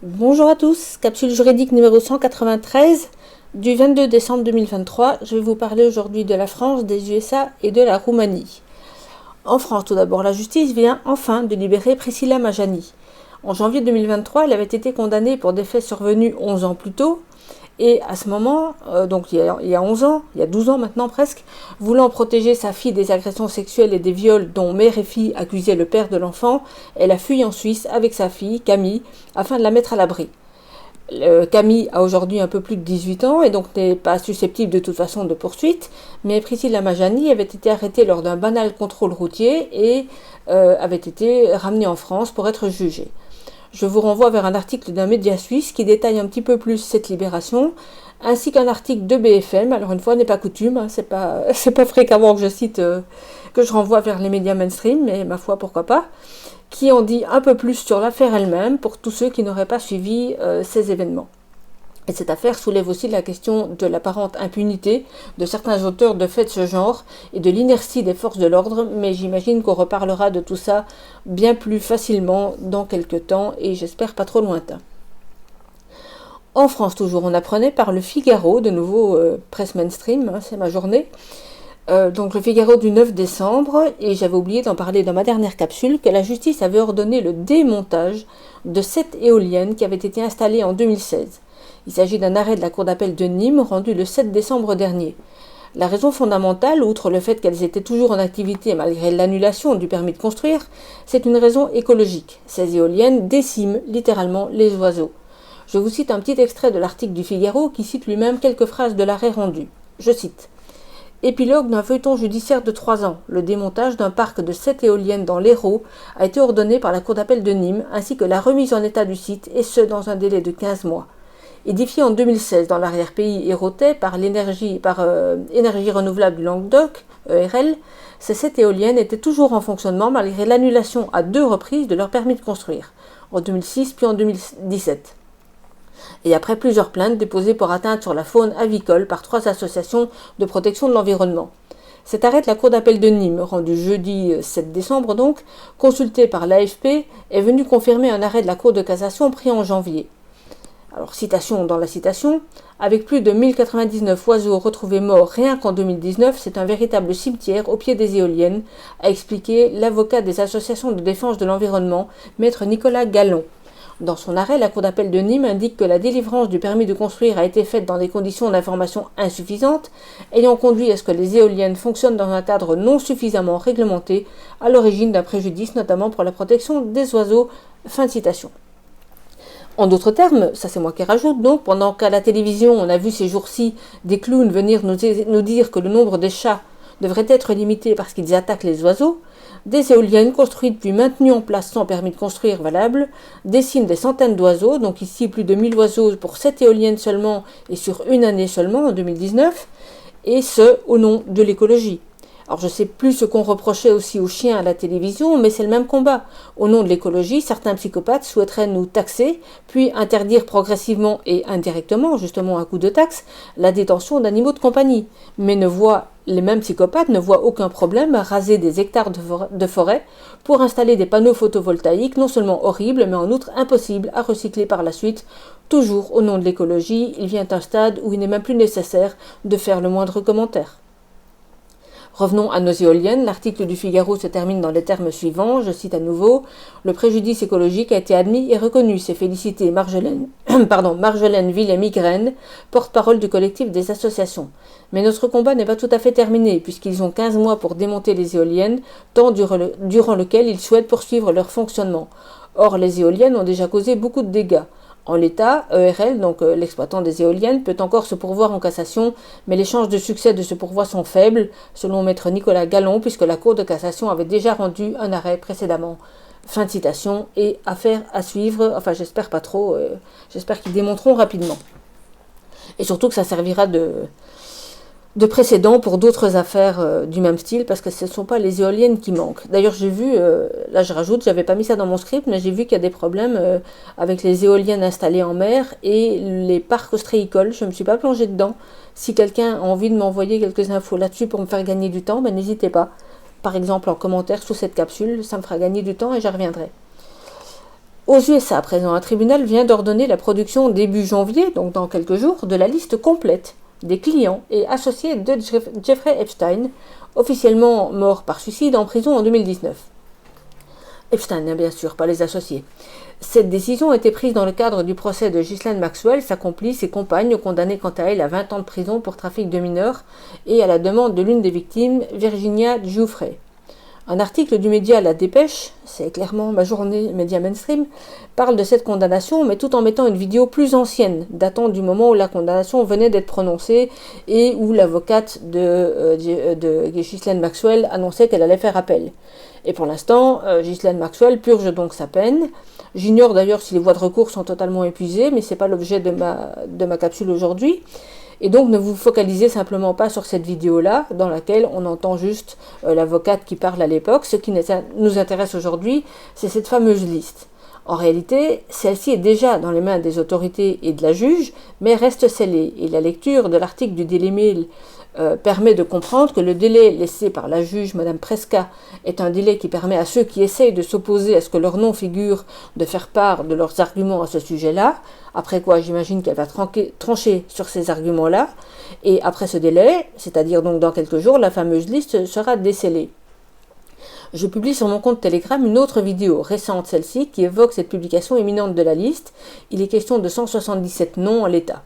Bonjour à tous, capsule juridique numéro 193 du 22 décembre 2023. Je vais vous parler aujourd'hui de la France, des USA et de la Roumanie. En France, tout d'abord, la justice vient enfin de libérer Priscilla Majani. En janvier 2023, elle avait été condamnée pour des faits survenus 11 ans plus tôt. Et à ce moment, donc il y a 11 ans, il y a 12 ans maintenant presque, voulant protéger sa fille des agressions sexuelles et des viols dont mère et fille accusaient le père de l'enfant, elle a fui en Suisse avec sa fille, Camille, afin de la mettre à l'abri. Camille a aujourd'hui un peu plus de 18 ans et donc n'est pas susceptible de toute façon de poursuite, mais Priscilla Majani avait été arrêtée lors d'un banal contrôle routier et avait été ramenée en France pour être jugée. Je vous renvoie vers un article d'un média suisse qui détaille un petit peu plus cette libération, ainsi qu'un article de BFM. Alors une fois n'est pas coutume, hein, c'est pas fréquemment que je cite, que je renvoie vers les médias mainstream, mais ma foi pourquoi pas, qui en dit un peu plus sur l'affaire elle-même pour tous ceux qui n'auraient pas suivi ces événements. Et cette affaire soulève aussi la question de l'apparente impunité de certains auteurs de faits de ce genre et de l'inertie des forces de l'ordre, mais j'imagine qu'on reparlera de tout ça bien plus facilement dans quelques temps et j'espère pas trop lointain. En France toujours, on apprenait par le Figaro, de nouveau presse mainstream, hein, c'est ma journée, donc le Figaro du 9 décembre, et j'avais oublié d'en parler dans ma dernière capsule, que la justice avait ordonné le démontage de 7 éoliennes qui avaient été installées en 2016. Il s'agit d'un arrêt de la Cour d'appel de Nîmes rendu le 7 décembre dernier. La raison fondamentale, outre le fait qu'elles étaient toujours en activité malgré l'annulation du permis de construire, c'est une raison écologique. Ces éoliennes déciment littéralement les oiseaux. Je vous cite un petit extrait de l'article du Figaro qui cite lui-même quelques phrases de l'arrêt rendu. Je cite. Épilogue d'un feuilleton judiciaire de 3 ans. Le démontage d'un parc de 7 éoliennes dans l'Hérault a été ordonné par la Cour d'appel de Nîmes, ainsi que la remise en état du site, et ce dans un délai de 15 mois. Édifié en 2016 dans l'arrière-pays héraultais par Énergie renouvelable du Languedoc, ERL, ces 7 éoliennes étaient toujours en fonctionnement malgré l'annulation à 2 reprises de leur permis de construire, en 2006 puis en 2017. Et après plusieurs plaintes déposées pour atteinte sur la faune avicole par 3 associations de protection de l'environnement. Cet arrêt de la Cour d'appel de Nîmes, rendu jeudi 7 décembre donc, consulté par l'AFP, est venu confirmer un arrêt de la Cour de cassation pris en janvier. Alors, citation dans la citation, avec plus de 1099 oiseaux retrouvés morts rien qu'en 2019, c'est un véritable cimetière au pied des éoliennes, a expliqué l'avocat des associations de défense de l'environnement, maître Nicolas Gallon. Dans son arrêt, la Cour d'appel de Nîmes indique que la délivrance du permis de construire a été faite dans des conditions d'information insuffisantes, ayant conduit à ce que les éoliennes fonctionnent dans un cadre non suffisamment réglementé, à l'origine d'un préjudice notamment pour la protection des oiseaux. Fin de citation. En d'autres termes, ça c'est moi qui rajoute, donc pendant qu'à la télévision on a vu ces jours-ci des clowns venir nous dire que le nombre des chats devrait être limité parce qu'ils attaquent les oiseaux, des éoliennes construites puis maintenues en place sans permis de construire valable déciment des centaines d'oiseaux, donc ici plus de 1000 oiseaux pour 7 éoliennes seulement et sur une année seulement en 2019, et ce au nom de l'écologie. Alors je ne sais plus ce qu'on reprochait aussi aux chiens à la télévision, mais c'est le même combat. Au nom de l'écologie, certains psychopathes souhaiteraient nous taxer, puis interdire progressivement et indirectement, justement à coup de taxes, la détention d'animaux de compagnie. Mais les mêmes psychopathes ne voient aucun problème à raser des hectares de forêt pour installer des panneaux photovoltaïques non seulement horribles, mais en outre impossibles à recycler par la suite. Toujours au nom de l'écologie, il vient un stade où il n'est même plus nécessaire de faire le moindre commentaire. Revenons à nos éoliennes. L'article du Figaro se termine dans les termes suivants, je cite à nouveau, « Le préjudice écologique a été admis et reconnu, c'est félicité Marjolaine Villers-Migraine, porte-parole du collectif des associations. Mais notre combat n'est pas tout à fait terminé, puisqu'ils ont 15 mois pour démonter les éoliennes, temps durant lequel ils souhaitent poursuivre leur fonctionnement. Or, les éoliennes ont déjà causé beaucoup de dégâts. En l'état, ERL, donc l'exploitant des éoliennes, peut encore se pourvoir en cassation, mais les chances de succès de ce pourvoi sont faibles, selon maître Nicolas Gallon, puisque la Cour de cassation avait déjà rendu un arrêt précédemment. Fin de citation, et affaire à suivre, enfin j'espère pas trop, j'espère qu'ils démonteront rapidement. Et surtout que ça servira de précédent pour d'autres affaires du même style, parce que ce ne sont pas les éoliennes qui manquent. D'ailleurs, j'ai vu, là je rajoute, j'avais pas mis ça dans mon script, mais j'ai vu qu'il y a des problèmes avec les éoliennes installées en mer et les parcs ostréicoles. Je ne me suis pas plongée dedans. Si quelqu'un a envie de m'envoyer quelques infos là-dessus pour me faire gagner du temps, ben, n'hésitez pas. Par exemple, en commentaire sous cette capsule, ça me fera gagner du temps et j'y reviendrai. Aux USA, à présent, un tribunal vient d'ordonner la production début janvier, donc dans quelques jours, de la liste complète des clients et associés de Jeffrey Epstein, officiellement mort par suicide en prison en 2019. Epstein, bien sûr, pas les associés. Cette décision a été prise dans le cadre du procès de Ghislaine Maxwell, sa complice et compagne, condamnée quant à elle à 20 ans de prison pour trafic de mineurs, et à la demande de l'une des victimes, Virginia Giuffre. Un article du média La Dépêche, c'est clairement ma journée média mainstream, parle de cette condamnation, mais tout en mettant une vidéo plus ancienne, datant du moment où la condamnation venait d'être prononcée et où l'avocate de Ghislaine Maxwell annonçait qu'elle allait faire appel. Et pour l'instant, Ghislaine Maxwell purge donc sa peine. J'ignore d'ailleurs si les voies de recours sont totalement épuisées, mais ce n'est pas l'objet de ma capsule aujourd'hui. Et donc ne vous focalisez simplement pas sur cette vidéo-là, dans laquelle on entend juste l'avocate qui parle à l'époque. Ce qui nous intéresse aujourd'hui, c'est cette fameuse liste. En réalité, celle-ci est déjà dans les mains des autorités et de la juge, mais reste scellée. Et la lecture de l'article du Daily Mail permet de comprendre que le délai laissé par la juge, Madame Presca, est un délai qui permet à ceux qui essayent de s'opposer à ce que leur nom figure de faire part de leurs arguments à ce sujet-là, après quoi j'imagine qu'elle va trancher sur ces arguments-là, et après ce délai, c'est-à-dire donc dans quelques jours, la fameuse liste sera décellée. Je publie sur mon compte Telegram une autre vidéo, récente celle-ci, qui évoque cette publication imminente de la liste. Il est question de 177 noms en l'état.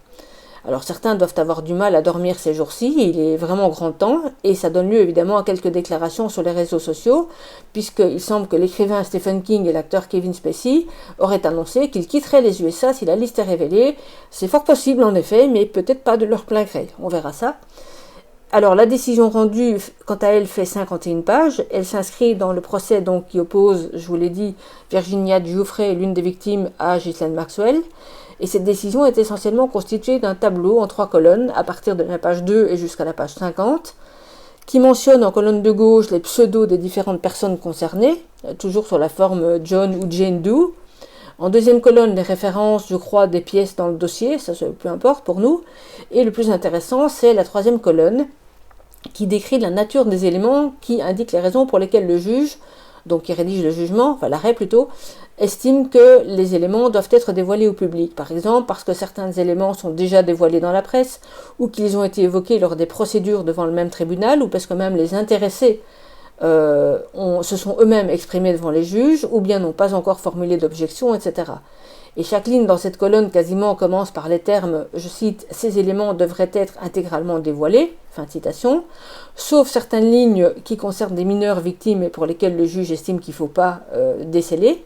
Alors certains doivent avoir du mal à dormir ces jours-ci, il est vraiment grand temps, et ça donne lieu évidemment à quelques déclarations sur les réseaux sociaux, puisqu'il semble que l'écrivain Stephen King et l'acteur Kevin Spacey auraient annoncé qu'ils quitteraient les USA si la liste est révélée. C'est fort possible en effet, mais peut-être pas de leur plein gré, on verra ça. Alors la décision rendue, quant à elle, fait 51 pages. Elle s'inscrit dans le procès donc, qui oppose, je vous l'ai dit, Virginia Giuffre, l'une des victimes, à Ghislaine Maxwell. Et cette décision est essentiellement constituée d'un tableau en 3 colonnes, à partir de la page 2 et jusqu'à la page 50, qui mentionne en colonne de gauche les pseudos des différentes personnes concernées, toujours sur la forme John ou Jane Doe. En deuxième colonne, les références, je crois, des pièces dans le dossier, ça peu importe pour nous. Et le plus intéressant, c'est la troisième colonne, qui décrit la nature des éléments, qui indique les raisons pour lesquelles le juge, donc qui rédige le jugement, enfin l'arrêt plutôt, estime que les éléments doivent être dévoilés au public. Par exemple, parce que certains éléments sont déjà dévoilés dans la presse, ou qu'ils ont été évoqués lors des procédures devant le même tribunal, ou parce que même les intéressés se sont eux-mêmes exprimés devant les juges, ou bien n'ont pas encore formulé d'objection, etc. Et chaque ligne dans cette colonne quasiment commence par les termes, je cite, « Ces éléments devraient être intégralement dévoilés », fin de citation, sauf certaines lignes qui concernent des mineurs victimes et pour lesquelles le juge estime qu'il ne faut pas déceler.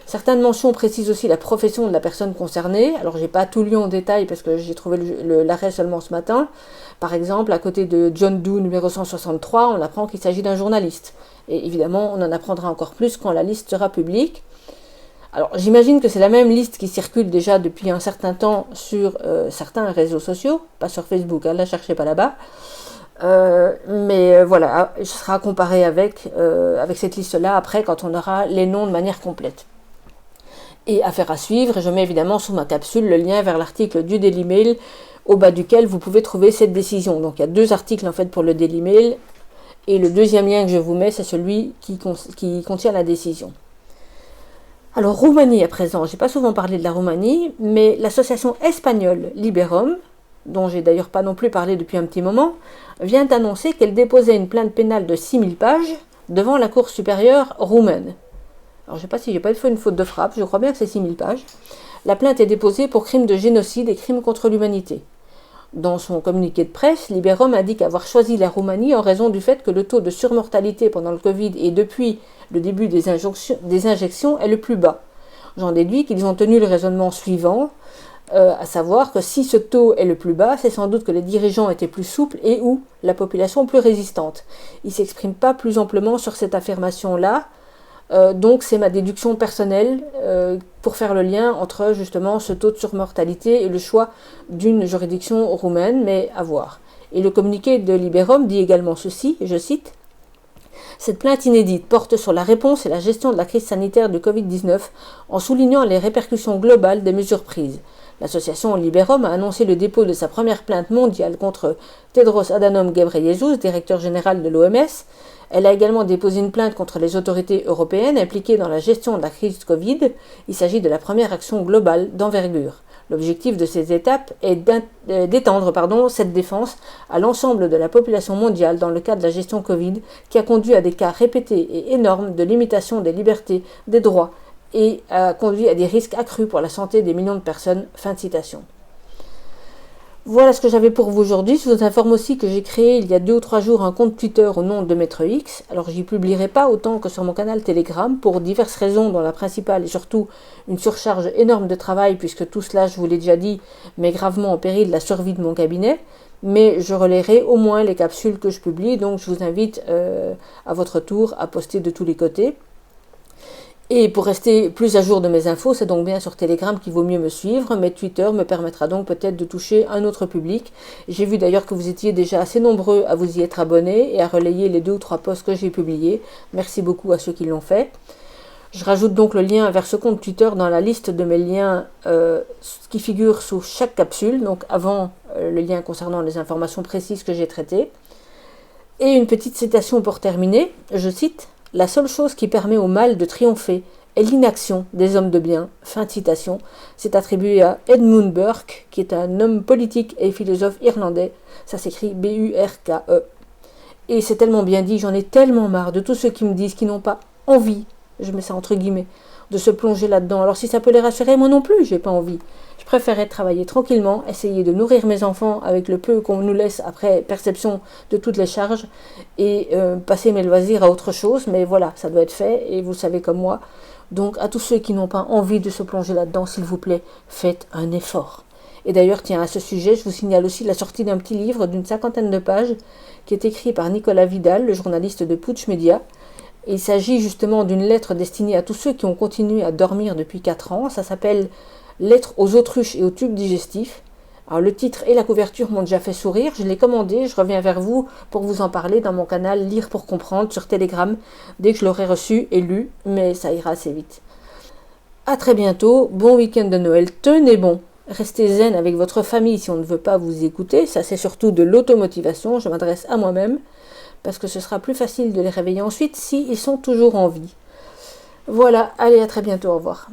Certaines mentions précisent aussi la profession de la personne concernée. Alors, j'ai pas tout lu en détail parce que j'ai trouvé l'arrêt seulement ce matin. Par exemple, à côté de John Doe numéro 163, on apprend qu'il s'agit d'un journaliste. Et évidemment, on en apprendra encore plus quand la liste sera publique. Alors, j'imagine que c'est la même liste qui circule déjà depuis un certain temps sur certains réseaux sociaux, pas sur Facebook, hein, là, cherchez pas là-bas. Mais voilà, ce sera comparé avec cette liste-là après quand on aura les noms de manière complète. Et affaire à suivre, je mets évidemment sous ma capsule le lien vers l'article du Daily Mail au bas duquel vous pouvez trouver cette décision. Donc il y a 2 articles en fait pour le Daily Mail et le deuxième lien que je vous mets c'est celui qui contient la décision. Alors Roumanie à présent, j'ai pas souvent parlé de la Roumanie, mais l'association espagnole Liberum, dont j'ai d'ailleurs pas non plus parlé depuis un petit moment, vient d'annoncer qu'elle déposait une plainte pénale de 6000 pages devant la Cour supérieure roumaine. Alors, je ne sais pas si j'ai pas fait une faute de frappe, je crois bien que c'est 6000 pages. La plainte est déposée pour crimes de génocide et crimes contre l'humanité. Dans son communiqué de presse, Liberum indique avoir choisi la Roumanie en raison du fait que le taux de surmortalité pendant le Covid et depuis le début des injections est le plus bas. J'en déduis qu'ils ont tenu le raisonnement suivant, à savoir que si ce taux est le plus bas, c'est sans doute que les dirigeants étaient plus souples et ou la population plus résistante. Ils ne s'expriment pas plus amplement sur cette affirmation-là. Donc c'est ma déduction personnelle pour faire le lien entre justement ce taux de surmortalité et le choix d'une juridiction roumaine, mais à voir. Et le communiqué de Liberum dit également ceci, je cite, « Cette plainte inédite porte sur la réponse et la gestion de la crise sanitaire du Covid-19 en soulignant les répercussions globales des mesures prises. L'association Liberum a annoncé le dépôt de sa première plainte mondiale contre Tedros Adhanom Ghebreyesus, directeur général de l'OMS, Elle a également déposé une plainte contre les autorités européennes impliquées dans la gestion de la crise Covid. Il s'agit de la première action globale d'envergure. L'objectif de ces étapes est d'étendre cette défense à l'ensemble de la population mondiale dans le cadre de la gestion Covid, qui a conduit à des cas répétés et énormes de limitation des libertés, des droits, et a conduit à des risques accrus pour la santé des millions de personnes. Fin de citation. Voilà ce que j'avais pour vous aujourd'hui. Je vous informe aussi que j'ai créé il y a 2 ou 3 jours un compte Twitter au nom de Maître X. Alors j'y publierai pas autant que sur mon canal Telegram pour diverses raisons, dont la principale est surtout une surcharge énorme de travail, puisque tout cela, je vous l'ai déjà dit, met gravement en péril la survie de mon cabinet. Mais je relayerai au moins les capsules que je publie, donc je vous invite à votre tour à poster de tous les côtés. Et pour rester plus à jour de mes infos, c'est donc bien sur Telegram qu'il vaut mieux me suivre, mais Twitter me permettra donc peut-être de toucher un autre public. J'ai vu d'ailleurs que vous étiez déjà assez nombreux à vous y être abonnés et à relayer les 2 ou 3 posts que j'ai publiés. Merci beaucoup à ceux qui l'ont fait. Je rajoute donc le lien vers ce compte Twitter dans la liste de mes liens qui figurent sous chaque capsule, donc avant le lien concernant les informations précises que j'ai traitées. Et une petite citation pour terminer, je cite: « La seule chose qui permet au mal de triompher est l'inaction des hommes de bien. » Fin de citation. C'est attribué à Edmund Burke, qui est un homme politique et philosophe irlandais. Ça s'écrit B-U-R-K-E. Et c'est tellement bien dit, j'en ai tellement marre de tous ceux qui me disent qu'ils n'ont pas envie, je mets ça entre guillemets, de se plonger là-dedans. Alors si ça peut les rassurer, moi non plus, j'ai pas envie. Je préférerais travailler tranquillement, essayer de nourrir mes enfants avec le peu qu'on nous laisse après perception de toutes les charges et passer mes loisirs à autre chose. Mais voilà, ça doit être fait et vous savez comme moi. Donc à tous ceux qui n'ont pas envie de se plonger là-dedans, s'il vous plaît, faites un effort. Et d'ailleurs, tiens, à ce sujet, je vous signale aussi la sortie d'un petit livre d'une 50aine de pages qui est écrit par Nicolas Vidal, le journaliste de Putsch Média. Il s'agit justement d'une lettre destinée à tous ceux qui ont continué à dormir depuis 4 ans. Ça s'appelle « Lettre aux autruches et aux tubes digestifs ». Alors le titre et la couverture m'ont déjà fait sourire. Je l'ai commandé, je reviens vers vous pour vous en parler dans mon canal Lire pour comprendre sur Telegram dès que je l'aurai reçu et lu, mais ça ira assez vite. À très bientôt, bon week-end de Noël, tenez bon. Restez zen avec votre famille si on ne veut pas vous écouter. Ça, c'est surtout de l'automotivation. Je m'adresse à moi-même parce que ce sera plus facile de les réveiller ensuite s'ils sont toujours en vie. Voilà, allez, à très bientôt, au revoir.